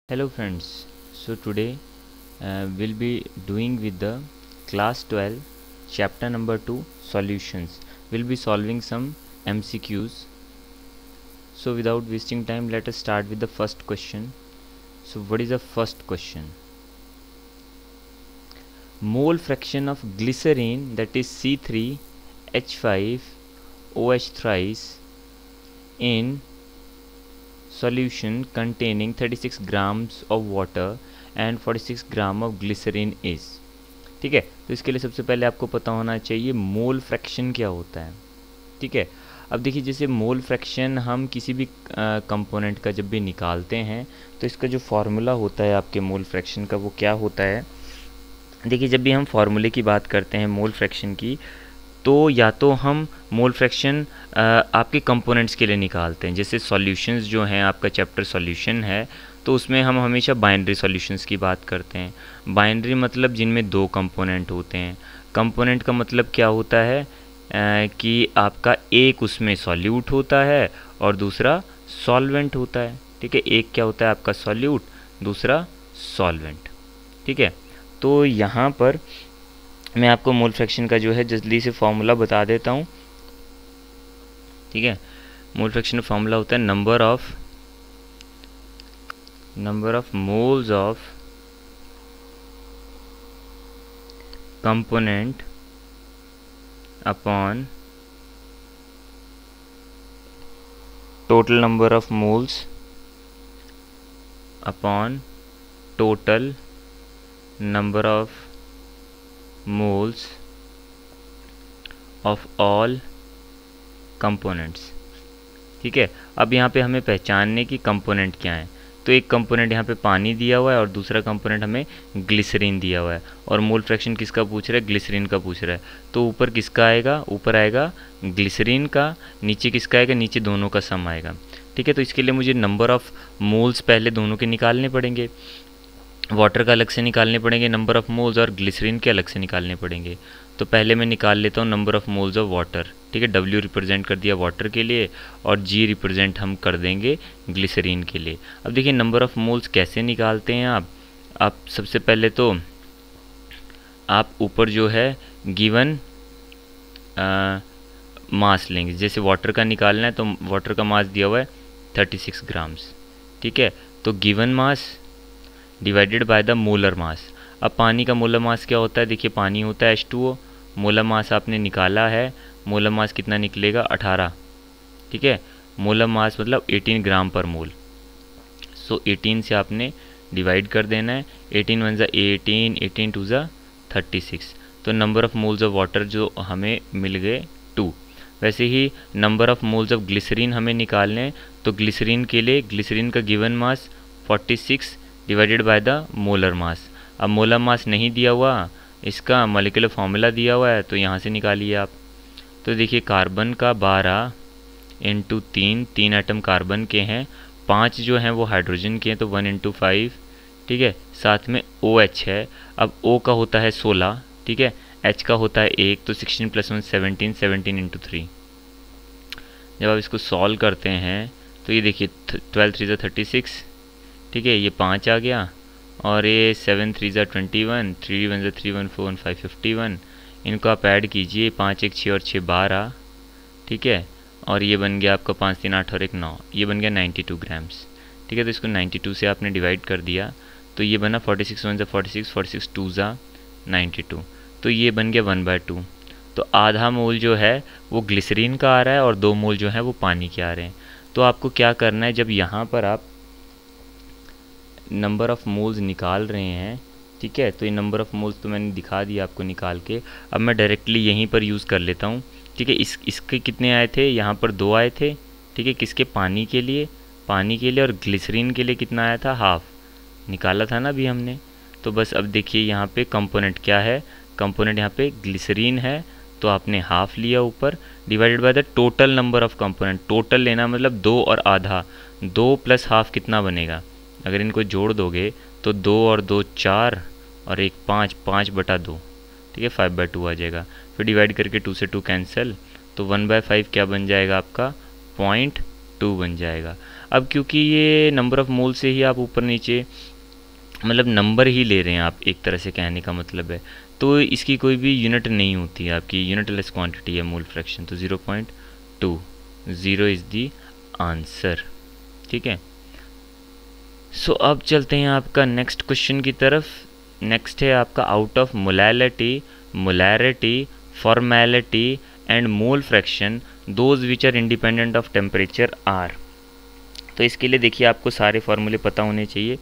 Hello friends, so today we'll be doing with the class 12 chapter number 2 solutions. We'll be solving some MCQs. So without wasting time, let us start with the first question. So what is the first question? Mole fraction of glycerine, that is C3H5OH thrice in solution containing 36 grams of water and 46 gram of glycerine is. ठीक है, तो इसके लिए सबसे पहले आपको पता होना चाहिए मोल फ्रैक्शन क्या होता है। ठीक है, अब देखिए जैसे मोल फ्रैक्शन हम किसी भी कंपोनेंट का जब भी निकालते हैं तो इसका जो फार्मूला होता है आपके मोल फ्रैक्शन का वो क्या होता है। देखिए जब भी हम फार्मूले की बात करते हैं मोल फ्रैक्शन की, तो या तो हम मोल फ्रैक्शन आपके कंपोनेंट्स के लिए निकालते हैं, जैसे सॉल्यूशंस जो हैं, आपका चैप्टर सॉल्यूशन है तो उसमें हम हमेशा बाइनरी सॉल्यूशंस की बात करते हैं। बाइनरी मतलब जिनमें दो कंपोनेंट होते हैं। कंपोनेंट का मतलब क्या होता है कि आपका एक उसमें सॉल्यूट होता है और दूसरा सॉल्वेंट होता है। ठीक है, एक क्या होता है आपका सॉल्यूट, दूसरा सॉल्वेंट। ठीक है, तो यहाँ पर मैं आपको मोल फ्रैक्शन का जो है जल्दी से फॉर्मूला बता देता हूँ। ठीक है, मोल फ्रैक्शन का फॉर्मूला होता है number of moles of component upon total number of moles upon total number of moles of all components। ठीक है, अब यहाँ पे हमें पहचानने की कंपोनेंट क्या है। तो एक कंपोनेंट यहाँ पे पानी दिया हुआ है और दूसरा कंपोनेंट हमें ग्लिसरीन दिया हुआ है, और मोल फ्रैक्शन किसका पूछ रहा है, ग्लिसरीन का पूछ रहा है। तो ऊपर किसका आएगा, ऊपर आएगा ग्लिसरीन का, नीचे किसका आएगा, नीचे दोनों का सम आएगा। ठीक है, तो इसके लिए मुझे नंबर ऑफ़ मोल्स पहले दोनों के निकालने पड़ेंगे। वाटर का अलग से निकालने पड़ेंगे नंबर ऑफ़ मोल्स, और ग्लिसरीन के अलग से निकालने पड़ेंगे। तो पहले मैं निकाल लेता हूँ number of moles of water. ठीक है, W रिप्रेजेंट कर दिया वाटर के लिए और G रिप्रेजेंट हम कर देंगे ग्लिसरीन के लिए। अब देखिए नंबर ऑफ़ मोल्स कैसे निकालते हैं आप सबसे पहले तो आप ऊपर जो है गिवन मास लेंगे। जैसे वाटर का निकालना है तो वाटर का मास दिया हुआ है 36 ग्राम्स। ठीक है, तो given mass divided by the molar mass. अब पानी का मोलर मास क्या होता है, देखिए पानी होता है H2O, मोलर मास आपने निकाला है, मोलर मास कितना निकलेगा 18। ठीक है, मोलर मास मतलब 18 ग्राम पर मोल। सो 18 से आपने डिवाइड कर देना है, 18 वन ज़ा 18, 18 टू ज़ा 36। तो number of moles of water जो हमें मिल गए 2। वैसे ही number of moles of glycerine हमें निकालने हैं, तो ग्लिसरीन के लिए ग्लिसरीन का given mass 46 divided by the molar mass. अब मोलर मास नहीं दिया हुआ, इसका मॉलिक्यूलर फार्मूला दिया हुआ है, तो यहाँ से निकालिए आप। तो देखिए कार्बन का 12 इंटू 3 एटम कार्बन के हैं, 5 जो हैं वो हाइड्रोजन के हैं, तो 1 इंटू 5। ठीक है, साथ में OH है। अब O का होता है 16, ठीक है, H का होता है 1, तो 16 + 1 17, 17 इंटू 3। जब आप इसको सॉल्व करते हैं तो ये देखिए 12 3 36। ठीक है, ये 5 आ गया, और ये 7 3 21, 3 1 3 1 4 1 5 51। इनको आप ऐड कीजिए, 5 1 6 और 6 12। ठीक है, और ये बन गया आपका 5 3 8 और 1 9, ये बन गया 92 ग्राम्स। ठीक है, तो इसको 92 से आपने डिवाइड कर दिया, तो ये बना 46 1 46, 46 2 92। तो ये बन गया 1/2। तो आधा मोल जो है वो ग्लिसरीन का आ रहा है और 2 मोल जो है वो पानी के आ रहे हैं। तो आपको क्या करना है, जब यहाँ पर आप नंबर ऑफ़ मोल्स निकाल रहे हैं, ठीक है, तो ये नंबर ऑफ़ मोल्स तो मैंने दिखा दिया आपको निकाल के। अब मैं डायरेक्टली यहीं पर यूज़ कर लेता हूँ। ठीक है, इसके कितने आए थे, यहाँ पर 2 आए थे। ठीक है, किसके, पानी के लिए, और ग्लिसरीन के लिए कितना आया था, हाफ निकाला था ना अभी हमने। तो बस अब देखिए यहाँ पे कंपोनेंट क्या है, कंपोनेंट यहाँ पे ग्लिसरीन है, तो आपने हाफ लिया ऊपर, divided by the total number of component. Total लेना मतलब 2 और आधा, 2 + हाफ कितना बनेगा, अगर इनको जोड़ दोगे तो 2 और 2 4 और 1 5, 5/2। ठीक है, 5/2 आ जाएगा। फिर डिवाइड करके 2 से 2 कैंसिल, तो 1/5 क्या बन जाएगा आपका, 0.2 बन जाएगा। अब क्योंकि ये नंबर ऑफ़ मोल से ही आप ऊपर नीचे मतलब नंबर ही ले रहे हैं आप, एक तरह से कहने का मतलब है, तो इसकी कोई भी यूनिट नहीं होती है, आपकी यूनिटलेस क्वांटिटी है मोल फ्रैक्शन। तो 0.2 0 इज़ दी आंसर। ठीक है, सो अब चलते हैं आपका नेक्स्ट क्वेश्चन की तरफ। नेक्स्ट है आपका out of molality, molarity, formality and mole fraction those which are independent of temperature are. तो इसके लिए देखिए आपको सारे फार्मूले पता होने चाहिए।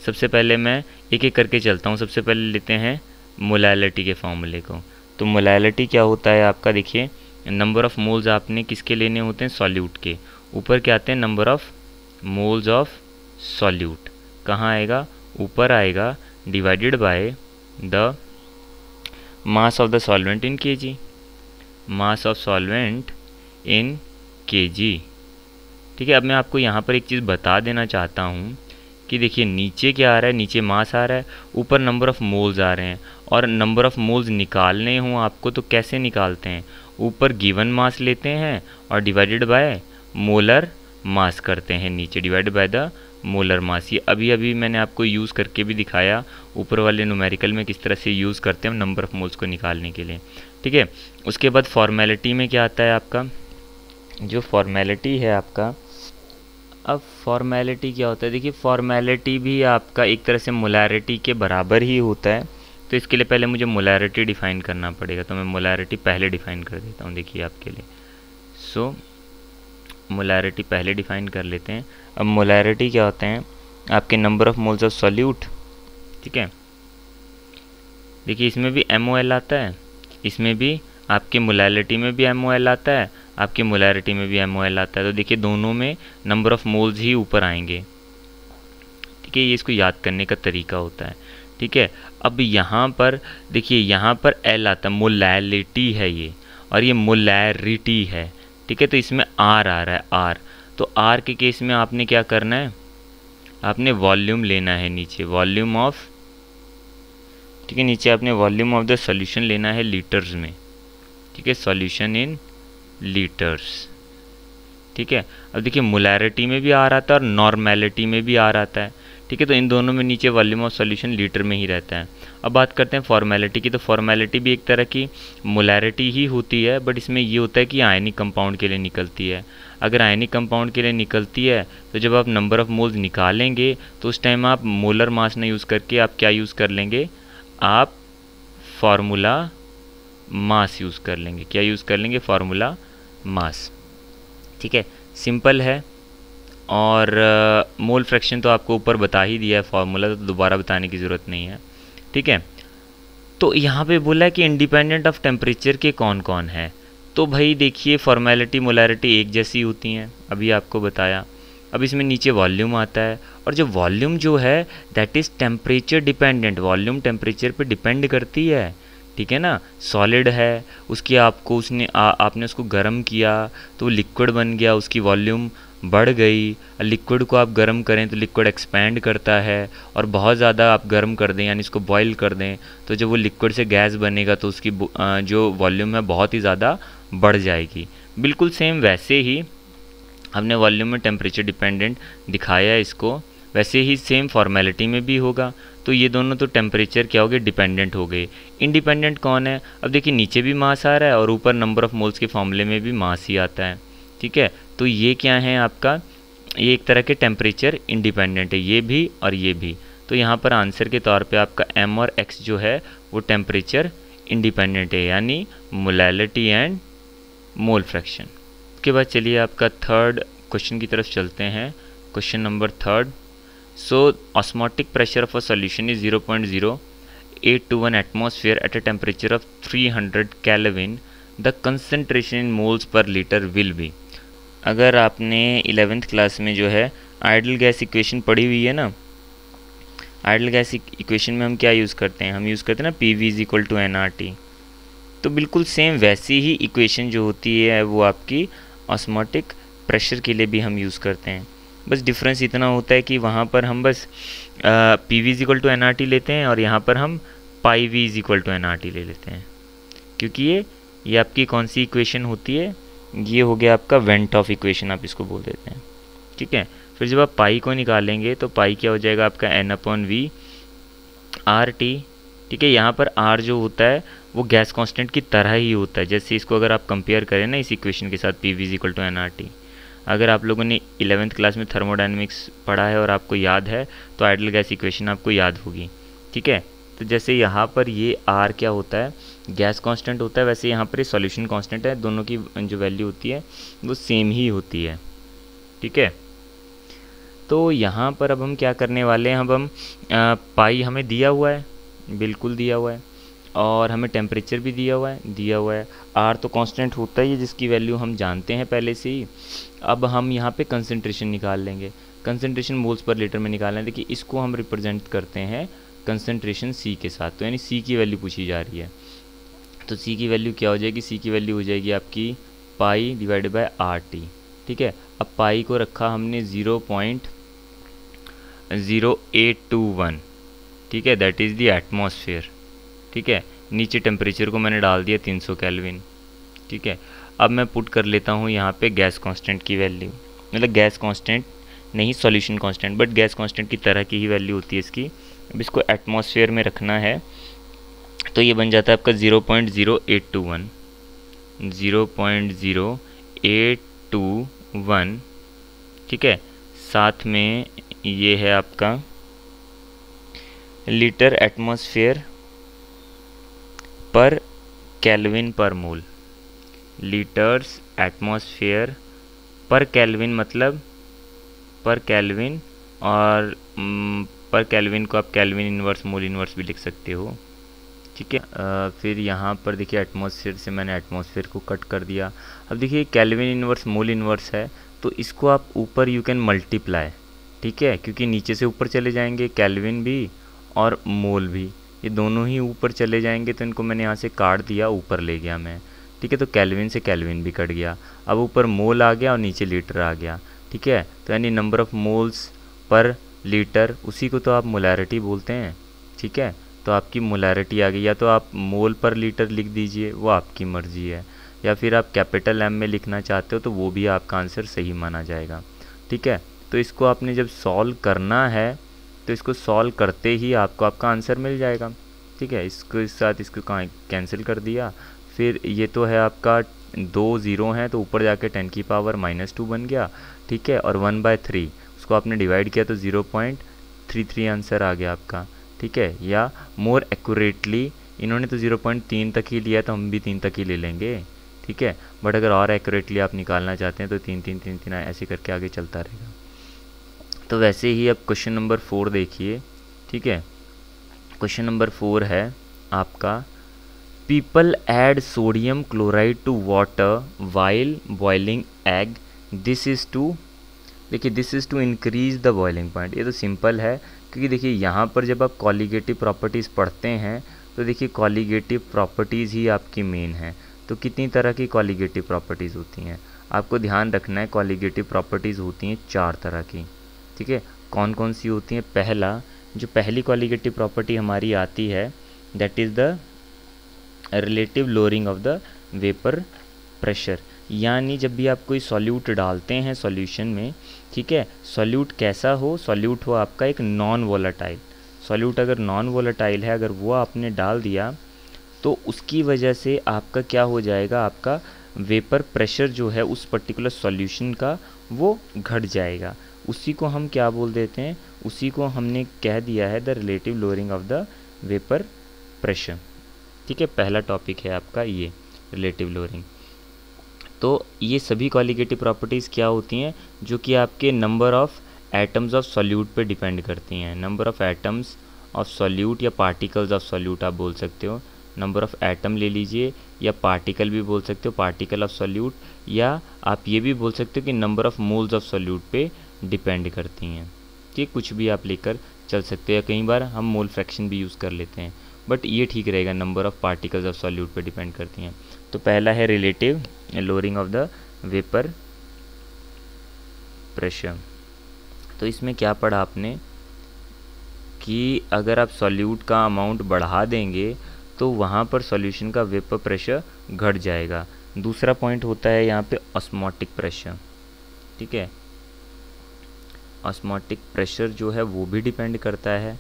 सबसे पहले मैं एक एक करके चलता हूँ। सबसे पहले लेते हैं मोलैलिटी के फार्मूले को। तो मोलैलिटी क्या होता है आपका, देखिए नंबर ऑफ़ मोल्स आपने किसके लेने होते हैं, सॉल्यूट के। ऊपर क्या आते हैं, number of moles of solute. कहाँ आएगा, ऊपर आएगा, divided by the mass of the solvent in KG, mass of solvent in KG. ठीक है, अब मैं आपको यहाँ पर एक चीज़ बता देना चाहता हूँ कि देखिए नीचे क्या आ रहा है, नीचे मास आ रहा है, ऊपर नंबर ऑफ़ मोल्स आ रहे हैं, और नंबर ऑफ़ मोल्स निकालने हों आपको तो कैसे निकालते हैं, ऊपर गिवन मास लेते हैं और डिवाइडेड बाय मोलर मास करते हैं, नीचे डिवाइडेड बाय द मोलर मास। ये अभी अभी मैंने आपको यूज़ करके भी दिखाया, ऊपर वाले न्यूमेरिकल में किस तरह से यूज़ करते हैं नंबर ऑफ़ मोल्स को निकालने के लिए। ठीक है, उसके बाद फॉर्मेलिटी में क्या आता है आपका, जो फॉर्मेलिटी है आपका, अब फॉर्मेलिटी क्या होता है, देखिए फॉर्मेलिटी भी आपका एक तरह से मोलैरिटी के बराबर ही होता है। तो इसके लिए पहले मुझे मोलैरिटी डिफ़ाइन करना पड़ेगा, तो मैं मोलैरिटी पहले डिफ़ाइन कर देता हूँ, देखिए आपके लिए। सो मोलैरिटी पहले डिफ़ाइन कर लेते हैं। अब मोलैरिटी क्या होते हैं, आपके number of moles of solute. ठीक है, देखिए इसमें भी MOL आता है, इसमें भी आपके मोलैलिटी में भी MOL आता है, आपकी मोलैरिटी में भी MOL आता है। तो देखिए दोनों में नंबर ऑफ़ मोल्स ही ऊपर आएंगे। ठीक है, ये इसको याद करने का तरीका होता है। ठीक है, अब यहाँ पर देखिए, यहाँ पर L आता है, मोलैलिटी है ये, और ये मोलैरिटी है। ठीक है, तो इसमें R आ रहा है, R। तो R के केस में आपने क्या करना है, आपने वॉल्यूम लेना है नीचे, वॉल्यूम ऑफ, ठीक है, नीचे आपने वॉल्यूम ऑफ द सॉल्यूशन लेना है लीटर्स में। ठीक है, सॉल्यूशन इन लीटर्स। ठीक है, अब देखिए मोलैरिटी में भी आ रहा था और नॉर्मेलिटी में भी आ रहा है। ठीक है, तो इन दोनों में नीचे वॉल्यूम ऑफ सॉल्यूशन लीटर में ही रहता है। अब बात करते हैं फॉर्मेलिटी की। तो फॉर्मेलिटी भी एक तरह की मोलैरिटी ही होती है, बट इसमें ये होता है कि आयनिक कंपाउंड के लिए निकलती है। अगर आयनिक कंपाउंड के लिए निकलती है तो जब आप नंबर ऑफ़ मोल्स निकालेंगे तो उस टाइम आप मोलर मास ना यूज़ करके आप क्या यूज़ कर लेंगे, आप फार्मूला मास यूज़ कर लेंगे। क्या यूज़ कर लेंगे, फार्मूला मास। ठीक है, सिंपल है। और मोल फ्रैक्शन तो आपको ऊपर बता ही दिया है फार्मूला, तो दोबारा बताने की ज़रूरत नहीं है। ठीक है, तो यहाँ पे बोला है कि इंडिपेंडेंट ऑफ टेम्परेचर के कौन कौन है। तो भाई देखिए फॉर्मेलिटी मोलैरिटी एक जैसी होती हैं, अभी आपको बताया। अब इसमें नीचे वॉल्यूम आता है, और जो वॉल्यूम जो है that is temperature dependent, volume temperature पे डिपेंड करती है। ठीक है ना, सॉलिड है, उसकी आपको उसने आपने उसको गर्म किया तो लिक्विड बन गया, उसकी वॉल्यूम बढ़ गई। लिक्विड को आप गर्म करें तो लिक्विड एक्सपैंड करता है, और बहुत ज़्यादा आप गर्म कर दें यानी इसको बॉईल कर दें तो जब वो लिक्विड से गैस बनेगा तो उसकी जो वॉल्यूम है बहुत ही ज़्यादा बढ़ जाएगी। बिल्कुल सेम वैसे ही हमने वॉल्यूम में टेम्परेचर डिपेंडेंट दिखाया है इसको, वैसे ही सेम फॉर्मेलिटी में भी होगा। तो ये दोनों तो टेम्परेचर क्या हो गए, डिपेंडेंट हो गए। इंडिपेंडेंट कौन है, अब देखिए नीचे भी मास आ रहा है और ऊपर नंबर ऑफ़ मोल्स के फॉर्मूले में भी मास ही आता है। ठीक है, तो ये क्या है आपका, ये एक तरह के टेम्परेचर इंडिपेंडेंट है, ये भी और ये भी। तो यहाँ पर आंसर के तौर पे आपका M और X जो है वो टेम्परेचर इंडिपेंडेंट है, यानी मोलैलिटी एंड मोल फ्रैक्शन। उसके बाद चलिए आपका थर्ड क्वेश्चन की तरफ चलते हैं। Question number third. So osmotic pressure of a solution is 0.0821 atmosphere at a temperature of 300 Kelvin. The concentration in moles per liter will be। अगर आपने 11th क्लास में जो है आइडल गैस इक्वेशन पढ़ी हुई है ना, आइडल गैस इक्वेशन में हम क्या यूज़ करते हैं, हम यूज़ करते हैं ना PV is equal to NRT। तो बिल्कुल सेम वैसी ही इक्वेशन जो होती है वो आपकी ऑस्मोटिक प्रेशर के लिए भी हम यूज़ करते हैं। बस डिफरेंस इतना होता है कि वहाँ पर हम बस PV is equal to NRT लेते हैं और यहाँ पर हम pi V is equal to NRT ले लेते हैं, क्योंकि ये आपकी कौन सी इक्वेशन होती है, ये हो गया आपका वेंट ऑफ इक्वेशन, आप इसको बोल देते हैं। ठीक है, फिर जब आप पाई को निकालेंगे तो पाई क्या हो जाएगा आपका n/v RT। ठीक है, यहाँ पर R जो होता है वो गैस कांस्टेंट की तरह ही होता है। जैसे इसको अगर आप कंपेयर करें ना इस इक्वेशन के साथ, PV = nRT। अगर आप लोगों ने 11th क्लास में थर्मोडायनेमिक्स पढ़ा है और आपको याद है तो आइडियल गैस इक्वेशन आपको याद होगी। ठीक है, तो जैसे यहाँ पर ये R क्या होता है, गैस कांस्टेंट होता है, वैसे यहाँ पर ये सॉल्यूशन कांस्टेंट है। दोनों की जो वैल्यू होती है वो सेम ही होती है। ठीक है, तो यहाँ पर अब हम क्या करने वाले हैं, अब हम पाई हमें दिया हुआ है, बिल्कुल दिया हुआ है, और हमें टेम्परेचर भी दिया है। आर तो कांस्टेंट होता ही है जिसकी वैल्यू हम जानते हैं पहले से ही। अब हम यहाँ पे कंसंट्रेशन निकाल लेंगे। कंसंट्रेशन मोल्स पर लीटर में निकालना है। देखिए इसको हम रिप्रेजेंट करते हैं कंसंट्रेशन सी के साथ, तो यानी सी की वैल्यू पूछी जा रही है। तो सी की वैल्यू क्या हो जाएगी, सी की वैल्यू हो जाएगी आपकी पाई डिवाइडेड बाय RT। ठीक है, अब पाई को रखा हमने 0.0821। ठीक है, दैट इज़ द एटमॉस्फेयर। ठीक है, नीचे टेम्परेचर को मैंने डाल दिया 300 केल्विन। ठीक है, अब मैं पुट कर लेता हूँ यहाँ पे गैस कांस्टेंट की वैल्यू, मतलब गैस कांस्टेंट नहीं, solution constant, but gas constant की तरह की ही वैल्यू होती है इसकी। अब इसको एटमॉस्फेयर में रखना है तो ये बन जाता है आपका 0.0821, 0.0821। ठीक है, साथ में ये है आपका लीटर एटमॉस्फेयर पर केल्विन पर मोल। लीटर्स एटमॉस्फेयर पर केल्विन मतलब पर केल्विन, और पर केल्विन को आप केल्विन इन्वर्स मोल इन्वर्स भी लिख सकते हो। ठीक है, फिर यहाँ पर देखिए एटमॉस्फेयर से मैंने एटमॉस्फेयर को कट कर दिया। अब देखिए केल्विन इन्वर्स मोल इन्वर्स है तो इसको आप ऊपर यू कैन मल्टीप्लाई। ठीक है, क्योंकि नीचे से ऊपर चले जाएंगे केल्विन भी और मोल भी, ये दोनों ही ऊपर चले जाएंगे, तो इनको मैंने यहाँ से काट दिया, ऊपर ले गया मैं। ठीक है, तो केल्विन से केल्विन भी कट गया, अब ऊपर मोल आ गया और नीचे लीटर आ गया। ठीक है, तो यानी number of moles per litre, उसी को तो आप मोलैरिटी बोलते हैं। ठीक है, तो आपकी मोलैरिटी आ गई, या तो आप मोल पर लीटर लिख दीजिए, वो आपकी मर्ज़ी है, या फिर आप कैपिटल M में लिखना चाहते हो तो वो भी आपका आंसर सही माना जाएगा। ठीक है, तो इसको आपने जब सॉल्व करना है तो इसको सॉल्व करते ही आपको आपका आंसर मिल जाएगा। ठीक है, इसको इस साथ इसको कैंसिल कर दिया। फिर ये तो है आपका 2 0 हैं तो ऊपर जाके 10⁻⁻² बन गया। ठीक है, और 1/3 उसको आपने डिवाइड किया तो 0.33 आंसर आ गया आपका। ठीक है, या मोर एक्यूरेटली इन्होंने तो 0.3 तक ही लिया तो हम भी 3 तक ही ले लेंगे। ठीक है, बट अगर और एक्यूरेटली आप निकालना चाहते हैं तो 3 3 3 3 ऐसे करके आगे चलता रहेगा। तो वैसे ही अब क्वेश्चन नंबर 4 देखिए। ठीक है, क्वेश्चन नंबर 4 है आपका, people add sodium chloride to water while boiling egg, this is to, देखिए this is to increase the boiling point. ये तो सिंपल है, क्योंकि देखिए यहाँ पर जब आप कॉलिगेटिव प्रॉपर्टीज़ पढ़ते हैं तो देखिए कॉलिगेटिव प्रॉपर्टीज़ ही आपकी मेन है। तो कितनी तरह की कॉलिगेटिव प्रॉपर्टीज़ होती हैं आपको ध्यान रखना है। कॉलिगेटिव प्रॉपर्टीज़ होती हैं 4 तरह की। ठीक है, कौन कौन सी होती हैं, जो पहली कॉलिगेटिव प्रॉपर्टी हमारी आती है that is the relative lowering of the vapour pressure. यानी जब भी आप कोई सॉल्यूट डालते हैं सॉल्यूशन में, ठीक है, सॉल्यूट कैसा हो, सॉल्यूट हो आपका एक नॉन वोलेटाइल। सॉल्यूट अगर नॉन वोलेटाइल है, अगर वो आपने डाल दिया तो उसकी वजह से आपका क्या हो जाएगा, आपका वेपर प्रेशर जो है उस पर्टिकुलर सॉल्यूशन का वो घट जाएगा। उसी को हम क्या बोल देते हैं, उसी को हमने कह दिया है the relative lowering of the vapour pressure. ठीक है, पहला टॉपिक है आपका ये रिलेटिव लोअरिंग। तो ये सभी कॉलिगेटिव प्रॉपर्टीज़ क्या होती हैं, जो कि आपके number of atoms of solute पे डिपेंड करती हैं। Number of atoms of solute या पार्टिकल्स ऑफ सॉल्यूट आप बोल सकते हो। नंबर ऑफ़ एटम ले लीजिए, या पार्टिकल भी बोल सकते हो, पार्टिकल ऑफ सॉल्यूट, या आप ये भी बोल सकते हो कि number of moles of solute पे डिपेंड करती हैं। ठीक, कुछ भी आप लेकर चल सकते हो, या कई बार हम मोल फ्रैक्शन भी यूज़ कर लेते हैं, बट ये ठीक रहेगा, number of particles of solute पे डिपेंड करती हैं। तो पहला है relative lowering of the vapour pressure. तो इसमें क्या पढ़ा आपने कि अगर आप सॉल्यूट का अमाउंट बढ़ा देंगे तो वहाँ पर सॉल्यूशन का वेपर प्रेशर घट जाएगा। दूसरा पॉइंट होता है यहाँ पे ऑस्मोटिक प्रेशर। ठीक है, ऑस्मोटिक प्रेशर जो है वो भी डिपेंड करता है,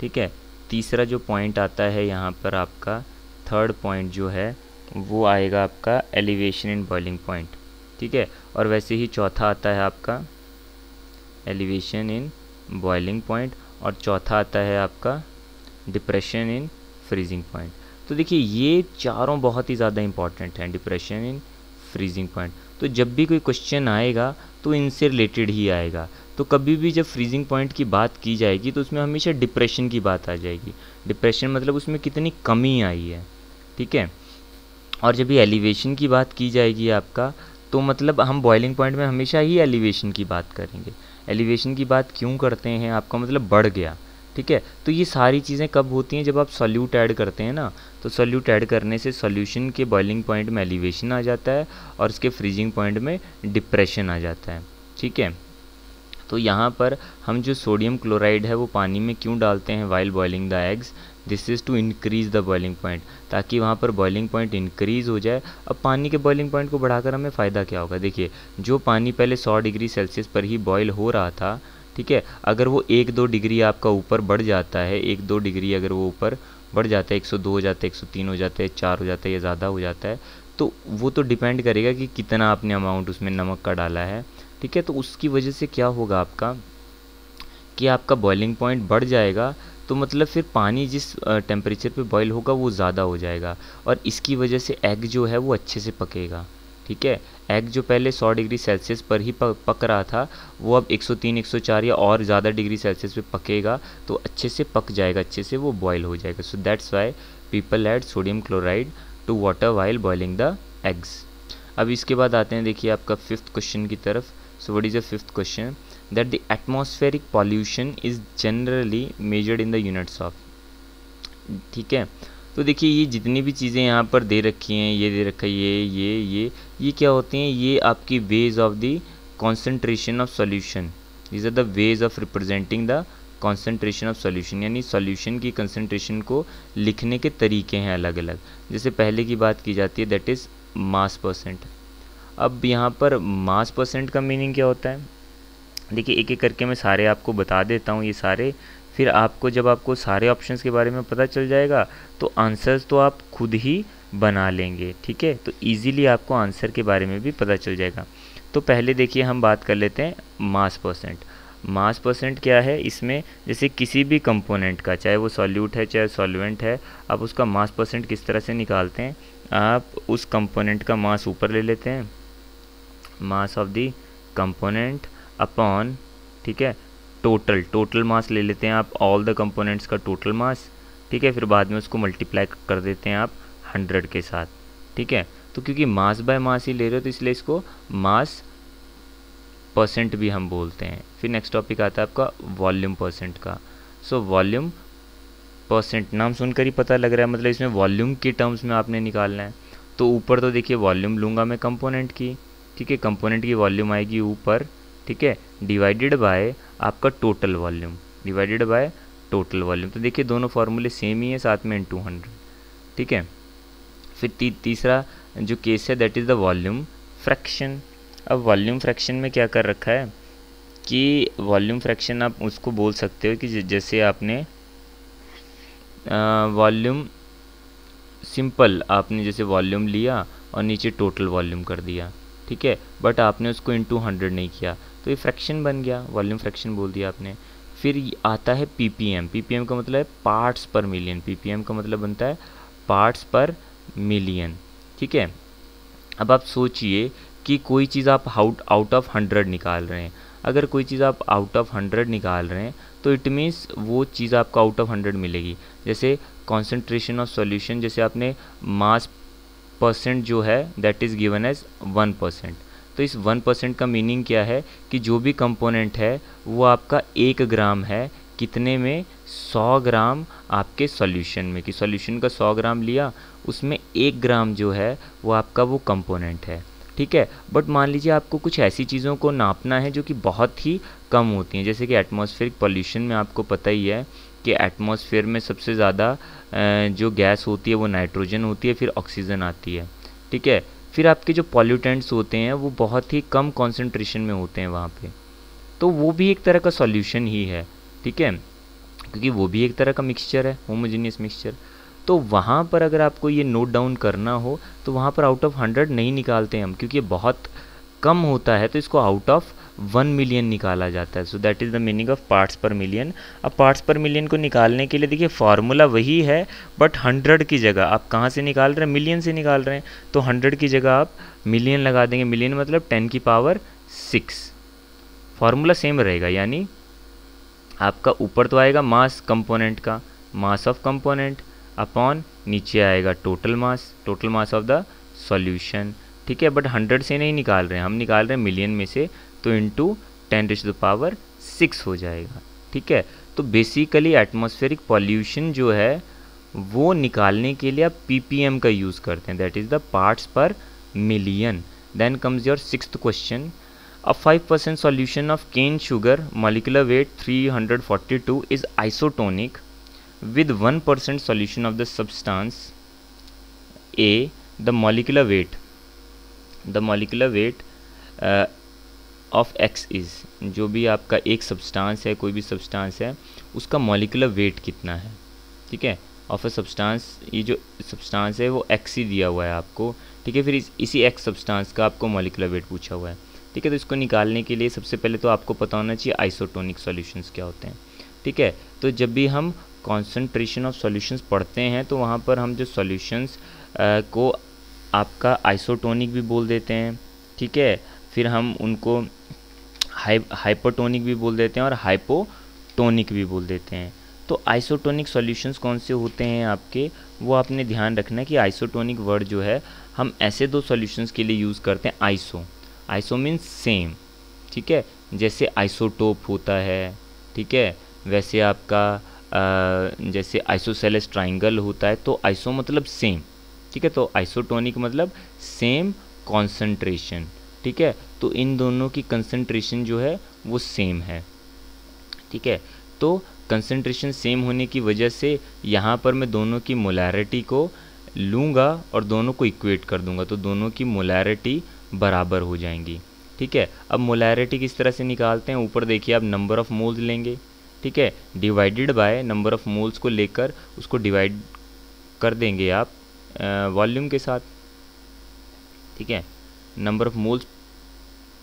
ठीक है। तीसरा जो पॉइंट आता है यहाँ पर आपका, थर्ड पॉइंट जो है वो आएगा आपका एलिवेशन इन बॉइलिंग पॉइंट, ठीक है। और वैसे ही चौथा आता है आपका एलिवेशन इन बॉइलिंग पॉइंट, और चौथा आता है आपका डिप्रेशन इन फ्रीजिंग पॉइंट। तो देखिए ये चारों बहुत ही ज़्यादा इंपॉर्टेंट हैं, डिप्रेशन इन फ्रीजिंग पॉइंट। तो जब भी कोई क्वेश्चन आएगा तो इनसे रिलेटेड ही आएगा। तो कभी भी जब फ्रीजिंग पॉइंट की बात की जाएगी तो उसमें हमेशा डिप्रेशन की बात आ जाएगी। डिप्रेशन मतलब उसमें कितनी कमी आई है, ठीक है। और जब ये एलिवेशन की बात की जाएगी आपका, तो मतलब हम बॉइलिंग पॉइंट में हमेशा ही एलिवेशन की बात करेंगे। एलिवेशन की बात क्यों करते हैं, आपका मतलब बढ़ गया, ठीक है। तो ये सारी चीज़ें कब होती हैं, जब आप सॉल्यूट ऐड करते हैं ना, तो सॉल्यूट ऐड करने से सॉल्यूशन के बॉइलिंग पॉइंट में एलिवेशन आ जाता है और उसके फ्रीजिंग पॉइंट में डिप्रेशन आ जाता है, ठीक है। तो यहाँ पर हम जो सोडियम क्लोराइड है वो पानी में क्यों डालते हैं while boiling the eggs, this is to increase the boiling point, ताकि वहाँ पर बॉइलिंग पॉइंट इंक्रीज़ हो जाए। अब पानी के बॉइलिंग पॉइंट को बढ़ाकर हमें फ़ायदा क्या होगा, देखिए जो पानी पहले 100 डिग्री सेल्सियस पर ही बॉयल हो रहा था, ठीक है, अगर वो 1-2 डिग्री आपका ऊपर बढ़ जाता है, 1-2 डिग्री अगर वो ऊपर बढ़ जाता है, 102 हो जाता है, 103 हो जाता है, 4 हो जाता है या ज़्यादा हो जाता है, तो वो तो डिपेंड करेगा कि कितना आपने अमाउंट उसमें नमक का डाला है, ठीक है। तो उसकी वजह से क्या होगा आपका कि आपका बॉइलिंग पॉइंट बढ़ जाएगा, तो मतलब फिर पानी जिस टेम्परेचर पे बॉईल होगा वो ज़्यादा हो जाएगा, और इसकी वजह से एग जो है वो अच्छे से पकेगा, ठीक है। एग जो पहले 100 डिग्री सेल्सियस पर ही पक रहा था, वो अब 103, 104 या और ज़्यादा डिग्री सेल्सियस पे पकेगा, तो अच्छे से पक जाएगा, अच्छे से वो बॉयल हो जाएगा। So that's why people add sodium chloride to water while boiling the eggs. अब इसके बाद आते हैं देखिए आपका 5th क्वेश्चन की तरफ। So what is the 5th question, that the atmospheric pollution is generally measured in the units of, ठीक है। तो देखिए ये जितनी भी चीज़ें यहाँ पर दे रखी हैं, ये दे रखा है, ये क्या होते हैं, ये आपकी ways of the concentration of solution, these are the ways of representing the concentration of solution, यानी सॉल्यूशन की कंसंट्रेशन को लिखने के तरीके हैं अलग अलग। जैसे पहले की बात की जाती है दैट इज़ मास परसेंट। अब यहाँ पर मास परसेंट का मीनिंग क्या होता है, देखिए एक एक करके मैं सारे आपको बता देता हूँ ये सारे, फिर आपको जब आपको सारे ऑप्शंस के बारे में पता चल जाएगा तो आंसर्स तो आप खुद ही बना लेंगे, ठीक है। तो इजीली आपको आंसर के बारे में भी पता चल जाएगा। तो पहले देखिए हम बात कर लेते हैं मास परसेंट। मास परसेंट क्या है, इसमें जैसे किसी भी कंपोनेंट का, चाहे वो सॉल्यूट है चाहे सॉल्वेंट है, आप उसका मास परसेंट किस तरह से निकालते हैं, आप उस कंपोनेंट का मास ऊपर ले लेते हैं, mass of the component upon, ठीक है, टोटल मास ले लेते हैं आप, ऑल द कंपोनेंट्स का टोटल मास, ठीक है। फिर बाद में उसको मल्टीप्लाई कर देते हैं आप 100 के साथ, ठीक है। तो क्योंकि मास बाय मास ही ले रहे हो तो इसलिए इसको मास परसेंट भी हम बोलते हैं। फिर नेक्स्ट टॉपिक आता है आपका वॉल्यूम परसेंट का। सो वॉल्यूम परसेंट नाम सुनकर ही पता लग रहा है, मतलब इसमें वॉल्यूम के टर्म्स में आपने निकालना है। तो ऊपर तो देखिए वॉल्यूम लूँगा मैं कंपोनेंट की, ठीक है, कंपोनेंट की वॉल्यूम आएगी ऊपर, ठीक है, डिवाइडेड बाय आपका total volume, divided by total volume. तो देखिए दोनों फार्मूले सेम ही है, साथ में इनटू 100, ठीक है। फिर तीसरा जो केस है that is the volume fraction. अब वॉल्यूम फ्रैक्शन में क्या कर रखा है कि वॉल्यूम फ्रैक्शन आप उसको बोल सकते हो कि जैसे आपने वॉल्यूम सिंपल, आपने जैसे वॉल्यूम लिया और नीचे टोटल वॉल्यूम कर दिया, ठीक है, बट आपने उसको इनटू 100 नहीं किया, तो ये फ्रैक्शन बन गया, वॉल्यूम फ्रैक्शन बोल दिया आपने। फिर आता है पीपीएम। पीपीएम का मतलब है पार्ट्स पर मिलियन, पीपीएम का मतलब बनता है पार्ट्स पर मिलियन, ठीक है। अब आप सोचिए कि कोई चीज़ आप आउट ऑफ 100 निकाल रहे हैं, अगर कोई चीज़ आप आउट ऑफ 100 निकाल रहे हैं तो इट मीन्स वो चीज़ आपको आउट ऑफ 100 मिलेगी। जैसे कॉन्सेंट्रेशन ऑफ सॉल्यूशन, जैसे आपने मास परसेंट जो है दैट इज़ गिवन एज 1%। तो इस 1% का मीनिंग क्या है कि जो भी कंपोनेंट है वो आपका 1 ग्राम है, कितने में, 100 ग्राम आपके सॉल्यूशन में, कि सॉल्यूशन का 100 ग्राम लिया, उसमें 1 ग्राम जो है वो आपका वो कंपोनेंट है, ठीक है। बट मान लीजिए आपको कुछ ऐसी चीज़ों को नापना है जो कि बहुत ही कम होती हैं, जैसे कि एटमॉस्फेरिक पॉल्यूशन में आपको पता ही है कि एटमॉस्फेयर में सबसे ज़्यादा जो गैस होती है वो नाइट्रोजन होती है, फिर ऑक्सीजन आती है, ठीक है। फिर आपके जो पॉल्यूटेंट्स होते हैं वो बहुत ही कम कॉन्सेंट्रेशन में होते हैं वहाँ पे। तो वो भी एक तरह का सॉल्यूशन ही है, ठीक है, क्योंकि वो भी एक तरह का मिक्सचर है, होमोजेनियस मिक्सचर। तो वहाँ पर अगर आपको ये नोट डाउन करना हो तो वहाँ पर आउट ऑफ 100 नहीं निकालते हम, क्योंकि ये बहुत कम होता है, तो इसको आउट ऑफ 1 मिलियन निकाला जाता है। So that is the meaning of parts per million. अब पार्ट्स पर मिलियन को निकालने के लिए देखिए फार्मूला वही है, बट 100 की जगह आप कहाँ से निकाल रहे हैं, मिलियन से निकाल रहे हैं, तो 100 की जगह आप मिलियन लगा देंगे। मिलियन मतलब 10 की पावर 6। फार्मूला सेम रहेगा, यानी आपका ऊपर तो आएगा मास कंपोनेंट का, मास ऑफ कंपोनेंट अपॉन नीचे आएगा total mass of the solution, ठीक है। बट 100 से नहीं निकाल रहे हैं, हम निकाल रहे हैं मिलियन में से, तो इंटू 10⁻6 हो जाएगा, ठीक है। तो बेसिकली एटमॉस्फेरिक पॉल्यूशन जो है वो निकालने के लिए आप ppm का यूज़ करते हैं, that is the parts per million. Then comes your 6th question. A 5% solution of cane sugar, molecular weight 342, is isotonic with 1% solution of the substance A. The molecular weight of X is, जो भी आपका एक substance है, कोई भी substance है, उसका molecular weight कितना है, ठीक है, ऑफ अ सब्सटेंस। ये जो सब्सटेंस है वो X ही दिया हुआ है आपको, ठीक है। फिर इसी X सब्सटेंस का आपको मॉलिकुलर वेट पूछा हुआ है, ठीक है। तो इसको निकालने के लिए सबसे पहले तो आपको पता होना चाहिए आइसोटोनिक सॉल्यूशंस क्या होते हैं, ठीक है। तो जब भी हम कॉन्सेंट्रेशन ऑफ सॉल्यूशंस पढ़ते हैं तो वहाँ पर हम जो सॉल्यूशंस को आपका आइसोटोनिक भी बोल देते हैं, ठीक है। फिर हम उनको हाइपोटोनिक भी बोल देते हैं और हाइपोटोनिक भी बोल देते हैं। तो आइसोटोनिक सॉल्यूशंस कौन से होते हैं आपके, वो आपने ध्यान रखना है कि आइसोटोनिक वर्ड जो है हम ऐसे दो सॉल्यूशंस के लिए यूज़ करते हैं। आइसो मीन्स सेम, ठीक है, जैसे आइसोटोप होता है, ठीक है, वैसे आपका जैसे आइसोसेलेस ट्राइंगल होता है, तो आइसो मतलब सेम, ठीक है। तो आइसोटोनिक मतलब सेम कॉन्सेंट्रेशन, ठीक है। तो इन दोनों की कंसंट्रेशन जो है वो सेम है, ठीक है। तो कंसंट्रेशन सेम होने की वजह से यहाँ पर मैं दोनों की मोलैरिटी को लूँगा और दोनों को इक्वेट कर दूँगा, तो दोनों की मोलैरिटी बराबर हो जाएंगी, ठीक है। अब मोलैरिटी किस तरह से निकालते हैं, ऊपर देखिए आप नंबर ऑफ़ मोल्स लेंगे, ठीक है, divided by number of moles को लेकर उसको डिवाइड कर देंगे आप वॉल्यूम के साथ, ठीक है। Number of moles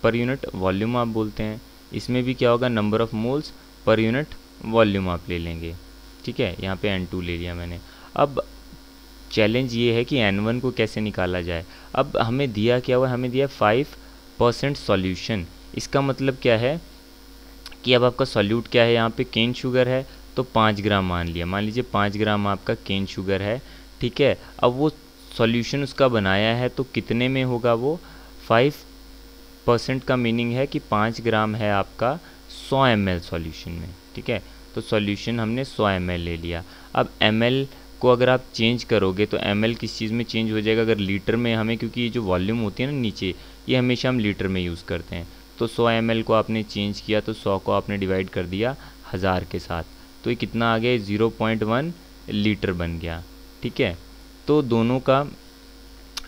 per unit volume आप बोलते हैं, इसमें भी क्या होगा, number of moles per unit volume आप ले लेंगे, ठीक है। यहाँ पे N2 ले लिया मैंने। अब चैलेंज ये है कि N1 को कैसे निकाला जाए। अब हमें दिया क्या हुआ, हमें दिया 5% सॉल्यूशन। इसका मतलब क्या है कि अब आपका सॉल्यूट क्या है, यहाँ पे केन शुगर है तो 5 ग्राम मान लिया, मान लीजिए 5 ग्राम आपका केन शुगर है, ठीक है। अब वो सॉल्यूशन उसका बनाया है तो कितने में होगा, वो 5% का मीनिंग है कि 5 ग्राम है आपका 100 ml सॉल्यूशन में, ठीक है। तो सॉल्यूशन हमने 100 ml ले लिया। अब ml को अगर आप चेंज करोगे तो ml किस चीज़ में चेंज हो जाएगा, अगर लीटर में हमें, क्योंकि ये जो वॉल्यूम होती है ना नीचे, ये हमेशा हम लीटर में यूज़ करते हैं, तो 100 ml को आपने चेंज किया तो 100 को आपने डिवाइड कर दिया 1000 के साथ, तो ये कितना आ गया, 0.1 लीटर बन गया, ठीक है। तो दोनों का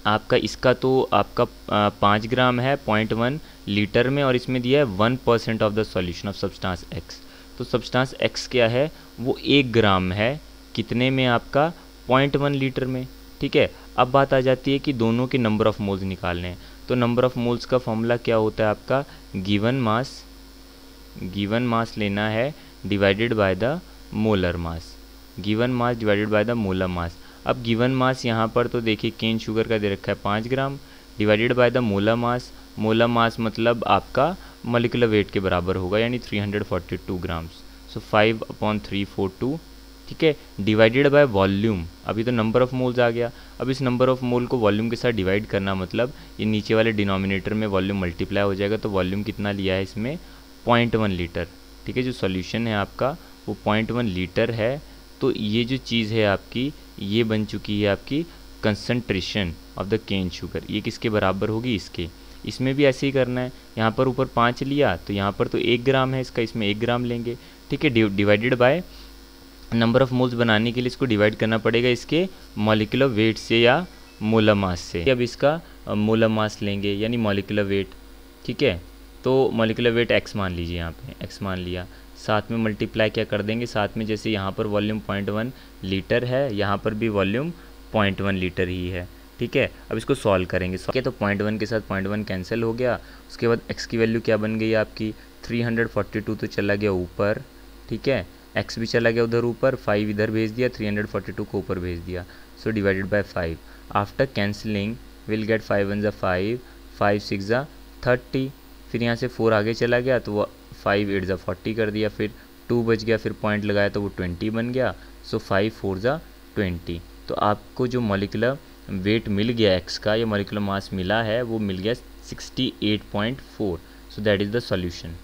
आपका, इसका तो आपका 5 ग्राम है 0.1 लीटर में, और इसमें दिया है 1% of the solution of substance X। तो सब्सटेंस X क्या है, वो 1 ग्राम है, कितने में आपका 0.1 लीटर में, ठीक है। अब बात आ जाती है कि दोनों के नंबर ऑफ़ मोल्स निकालने हैं, तो नंबर ऑफ़ मोल्स का फॉर्मूला क्या होता है आपका, गिवन मास लेना है divided by the molar mass, given mass divided by the molar mass. अब गिवन मास यहाँ पर तो देखिए केन शुगर का दे रखा है 5 gram divided by the molar मास मतलब आपका मॉलिक्यूलर वेट के बराबर होगा, यानी 342 ग्राम्स। सो 5/342, ठीक है, डिवाइडेड बाय वॉल्यूम। अभी तो नंबर ऑफ़ मोल्स आ गया, अब इस नंबर ऑफ़ मोल को वॉल्यूम के साथ डिवाइड करना, मतलब ये नीचे वाले डिनोमिनेटर में वॉल्यूम मल्टीप्लाई हो जाएगा, तो वॉल्यूम कितना लिया है इसमें 0.1 लीटर, ठीक है। जो सॉल्यूशन है आपका वो 0.1 लीटर है, तो ये जो चीज़ है आपकी, ये बन चुकी है आपकी concentration of the cane sugar. ये किसके बराबर होगी, इसके। इसमें भी ऐसे ही करना है, यहाँ पर ऊपर 5 लिया तो यहाँ पर तो 1 ग्राम है इसका, इसमें 1 ग्राम लेंगे, ठीक है। Divided by number of moles बनाने के लिए इसको डिवाइड करना पड़ेगा इसके मॉलिक्यूलर वेट से या मोलर मास से। अब इसका मोलर मास लेंगे यानी मॉलिक्यूलर वेट, ठीक है। तो मॉलिक्यूलर वेट x मान लीजिए, यहाँ पे x मान लिया, साथ में मल्टीप्लाई क्या कर देंगे, साथ में जैसे यहाँ पर वॉल्यूम 0.1 लीटर है, यहाँ पर भी वॉल्यूम 0.1 लीटर ही है, ठीक है। अब इसको सॉल्व करेंगे, ठीक है, तो 0.1 के साथ 0.1 कैंसिल हो गया। उसके बाद x की वैल्यू क्या बन गई आपकी 342, तो चला गया ऊपर, ठीक है, x भी चला गया उधर ऊपर, 5 इधर भेज दिया, 342 को ऊपर भेज दिया, so divided by 5। After cancelling will get 5 1 ज़ा 5, 5 6 ज़ा 30, फिर यहाँ से 4 आगे चला गया तो वो 5 8 ज़ा 40 कर दिया, फिर 2 बच गया, फिर पॉइंट लगाया तो वो 20 बन गया, सो 5 4 ज़ा 20। तो आपको जो मॉलिक्यूलर वेट मिल गया x का, या मॉलिक्यूलर मास मिला है, वो मिल गया 68.4। So that is the solution.